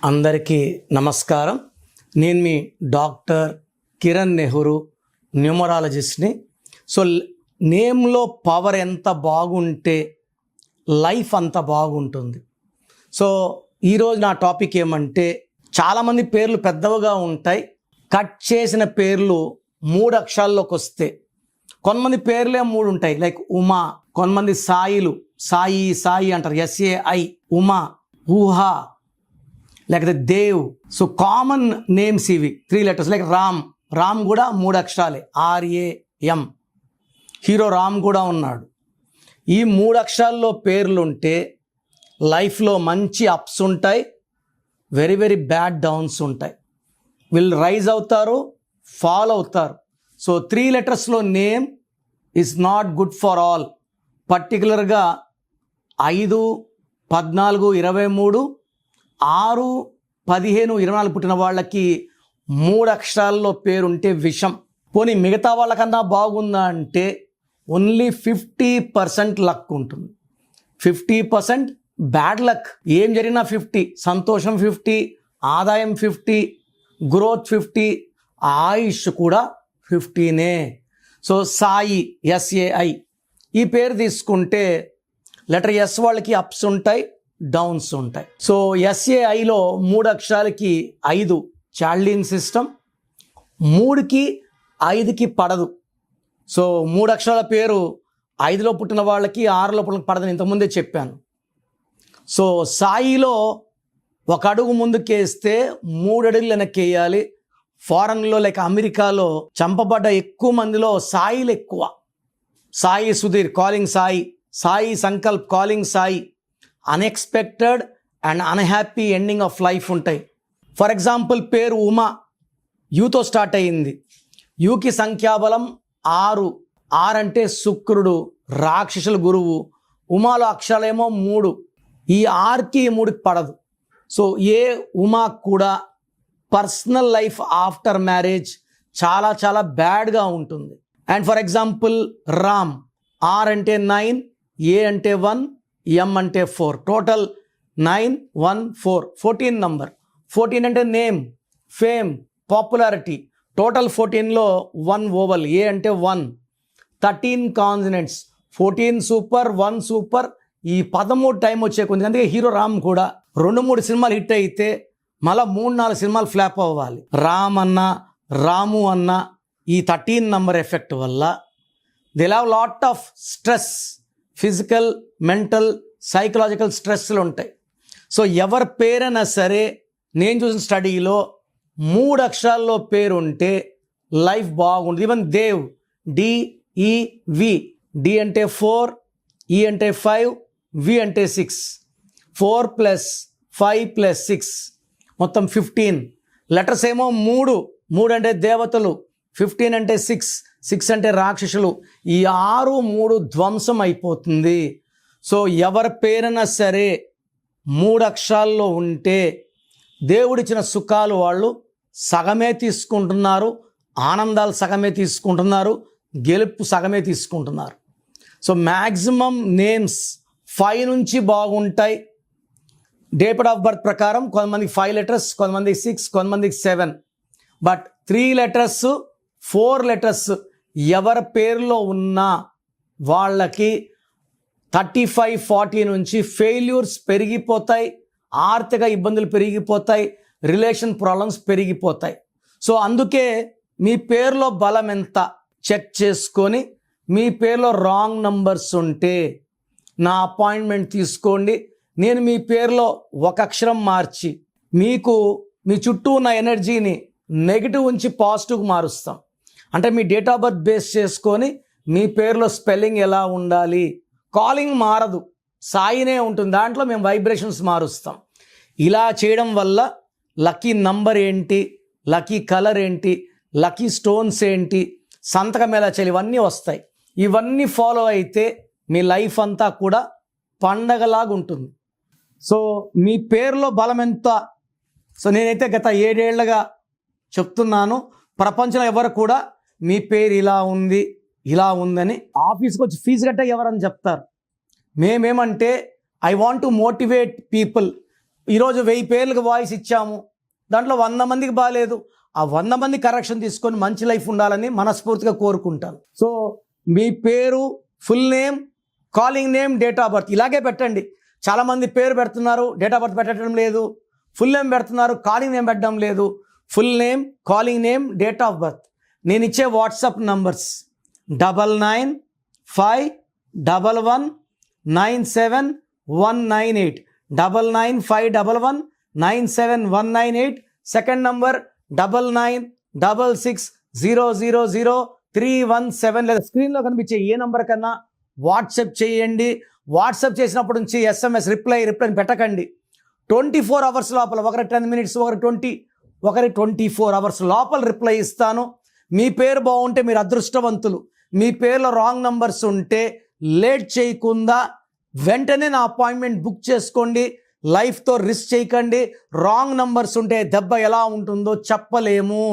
అందరికీ నమస్కారం. నేను మీ డాక్టర్ కిరణ్ నెహ్రూ, న్యూమరాలజిస్ట్ని. సో నేమ్లో పవర్ ఎంత బాగుంటే లైఫ్ అంత బాగుంటుంది. సో ఈరోజు నా టాపిక్ ఏమంటే, చాలామంది పేర్లు పెద్దవిగా ఉంటాయి, కట్ చేసిన పేర్లు 3 అక్షరాల్లోకి వస్తే. కొంతమంది పేర్లే 3 ఉంటాయి, లైక్ ఉమా. కొంతమంది సాయిలు, సాయి అంటారు, SAI, ఉమా, ఊహా, లేకపోతే దేవ్. సో కామన్ నేమ్స్ ఇవి, 3 letters. లైక్ రామ్ కూడా 3 అక్షరాలే, RAM. హీరో రామ్ కూడా ఉన్నాడు. ఈ 3 అక్షరాల్లో పేర్లు ఉంటే లైఫ్లో మంచి అప్స్ ఉంటాయి, వెరీ వెరీ బ్యాడ్ డౌన్స్ ఉంటాయి. వీళ్ళు రైజ్ అవుతారు, ఫాల్ అవుతారు. So 3 letters name is not good for all. పర్టికులర్గా 5, 14, 23, 6, 15, 24 పుట్టిన వాళ్ళకి 3 అక్షరాల్లో పేరుంటే విషం. పోనీ మిగతా వాళ్ళకన్నా బాగుందా అంటే ఓన్లీ 50% లక్ ఉంటుంది, 50% బ్యాడ్ లక్. ఏం జరిగినా 50, సంతోషం 50, ఆదాయం 50, గ్రోత్ 50, ఆయుష్ కూడా 50నే. సో సాయి, SAI, ఈ పేరు తీసుకుంటే లెటర్ S వాళ్ళకి అప్స్ ఉంటాయి, డౌన్స్ ఉంటాయి. సో SAIలో 3 అక్షరాలకి 5 చాల్డీన్ సిస్టమ్, 3కి 5కి పడదు. సో 3 అక్షరాల పేరు 5లో పుట్టిన వాళ్ళకి 6లో పుట్టిన పడదని ఇంతకుముందే చెప్పాను. సో సాయిలో 1 అడుగు ముందుకేస్తే 3 అడుగులు వెనక్కి వేయాలి. ఫారెన్లో లైక్ అమెరికాలో చంపబడ్డ ఎక్కువ మందిలో సాయిలు ఎక్కువ. Sai Sudheer, calling Sai. Sai Sankalp, calling Sai. Unexpected and unhappy ending of life ఉంటాయి. ఫర్ ఎగ్జాంపుల్ పేరు ఉమా, యూతో స్టార్ట్ అయ్యింది. యూకి సంఖ్యాబలం 6. 6 అంటే శుక్రుడు, రాక్షసుల గురువు. ఉమాలో అక్షరాలేమో 3. ఈ 6కి 3కి పడదు. సో ఏ ఉమా కూడా పర్సనల్ లైఫ్ ఆఫ్టర్ మ్యారేజ్ చాలా చాలా బ్యాడ్గా ఉంటుంది. And for example Ram, R అంటే 9, A అంటే 1, M అంటే 4, టోటల్ 9, 1, 4, 14 నంబర్. 14 అంటే నేమ్, ఫేమ్, పాపులారిటీ. టోటల్ 14లో 1 ఓవల్, A అంటే 1. 13 కాన్సనెంట్స్, 14 సూపర్, 1 సూపర్. ఈ 13 టైం వచ్చే కొంచెం, అందుకే హీరో రామ్ కూడా 2-3 సినిమాలు హిట్ అయితే మళ్ళీ 3-4 సినిమాలు ఫ్లాప్ అవ్వాలి. రామ్ అన్న, రాము అన్న ఈ 13 నంబర్ ఎఫెక్ట్ వల్ల they have lot of stress, physical, mental, psychological స్ట్రెస్లు ఉంటాయి. సో ఎవరి పేరైనా సరే, నేను చూసిన స్టడీలో 3 అక్షరాల్లో పేరు ఉంటే లైఫ్ బాగుంటుంది. Even Dev, DEV. D అంటే 4, E అంటే 5, V అంటే 6. 4 + 5 + 6 మొత్తం 15. లెటర్స్ ఏమో 3 అంటే దేవతలు, 15 అంటే 6 అంటే రాక్షసులు. ఈ 6, 3 ధ్వంసం అయిపోతుంది. సో ఎవరి పేరైనా సరే 3 అక్షరాల్లో ఉంటే దేవుడిచ్చిన సుఖాలు వాళ్ళు సగమే తీసుకుంటున్నారు, ఆనందాలు సగమే తీసుకుంటున్నారు, గెలుపు సగమే తీసుకుంటున్నారు. సో మ్యాక్సిమం నేమ్స్ 5 నుంచి బాగుంటాయి. డేట్ ఆఫ్ బర్త్ ప్రకారం కొంతమందికి 5 letters, కొంతమందికి 6, కొంతమందికి 7. బట్ 3 letters, 4 letters ఎవరి పేరులో ఉన్నా వాళ్ళకి 35-40 నుంచి ఫెయిల్యూర్స్ పెరిగిపోతాయి, ఆర్థిక ఇబ్బందులు పెరిగిపోతాయి, రిలేషన్ ప్రాబ్లమ్స్ పెరిగిపోతాయి. సో అందుకే మీ పేరులో బలం ఎంత చెక్ చేసుకొని, మీ పేరులో రాంగ్ నంబర్స్ ఉంటే నా అపాయింట్మెంట్ తీసుకోండి. నేను మీ పేరులో 1 అక్షరం మార్చి మీకు మీ చుట్టూ ఉన్న ఎనర్జీని నెగిటివ్ ఉంచి పాజిటివ్కి మారుస్తాం. అంటే మీ డేట్ ఆఫ్ బర్త్ బేస్ చేసుకొని మీ పేరులో స్పెల్లింగ్ ఎలా ఉండాలి, కాలింగ్ మారదు, సాయినే ఉంటుంది, దాంట్లో మేము వైబ్రేషన్స్ మారుస్తాం. ఇలా చేయడం వల్ల లక్కీ నంబర్ ఏంటి, లక్కీ కలర్ ఏంటి, లక్కీ స్టోన్స్ ఏంటి, సంతకం ఎలా చేయాలి, ఇవన్నీ వస్తాయి. ఇవన్నీ ఫాలో అయితే మీ లైఫ్ అంతా కూడా పండగలాగా ఉంటుంది. సో మీ పేరులో బలం ఎంత? సో నేనైతే గత 7 ఏళ్లుగా చెప్తున్నాను, ప్రపంచంలో ఎవరు కూడా మీ పేరు ఇలా ఉంది, ఇలా ఉందని ఆఫీస్కి వచ్చి ఫీజు కట్ట ఎవరని చెప్తారు. మేమేమంటే I want to motivate people. ఈరోజు 1000 పేర్లకు వాయిస్ ఇచ్చాము, దాంట్లో 100 మందికి బాగాలేదు. ఆ 100 మంది కరెక్షన్ తీసుకొని మంచి లైఫ్ ఉండాలని మనస్ఫూర్తిగా కోరుకుంటాను. సో మీ పేరు, full name, calling name, date of birth ఇలాగే పెట్టండి. చాలామంది పేరు పెడుతున్నారు, డేట్ ఆఫ్ బర్త్ పెట్టడం లేదు. ఫుల్ నేమ్ పెడుతున్నారు, కాలింగ్ నేమ్ పెట్టడం లేదు. Full name, calling name, date of birth. నేను ఇచ్చే వాట్సాప్ నంబర్స్ 9951197198, 9951197198. Second number 9966000317. లేదా స్క్రీన్లో కనిపించే ఏ నంబర్ కన్నా వాట్సాప్ చేయండి. వాట్సాప్ చేసినప్పటి నుంచి SMS రిప్లై పెట్టకండి. 24 అవర్స్ లోపల, ఒకరి 10 మినిట్స్, ఒకరి 24 అవర్స్ లోపల రిప్లై ఇస్తాను. మీ పేరు బాగుంటే మీరు అదృష్టవంతులు. మీ పేర్లో రాంగ్ నంబర్స్ ఉంటే లేట్ చేయకుండా వెంటనే నా అపాయింట్మెంట్ బుక్ చేసుకోండి. లైఫ్తో రిస్క్ చేయకండి. రాంగ్ నంబర్స్ ఉంటే దెబ్బ ఎలా ఉంటుందో చెప్పలేము.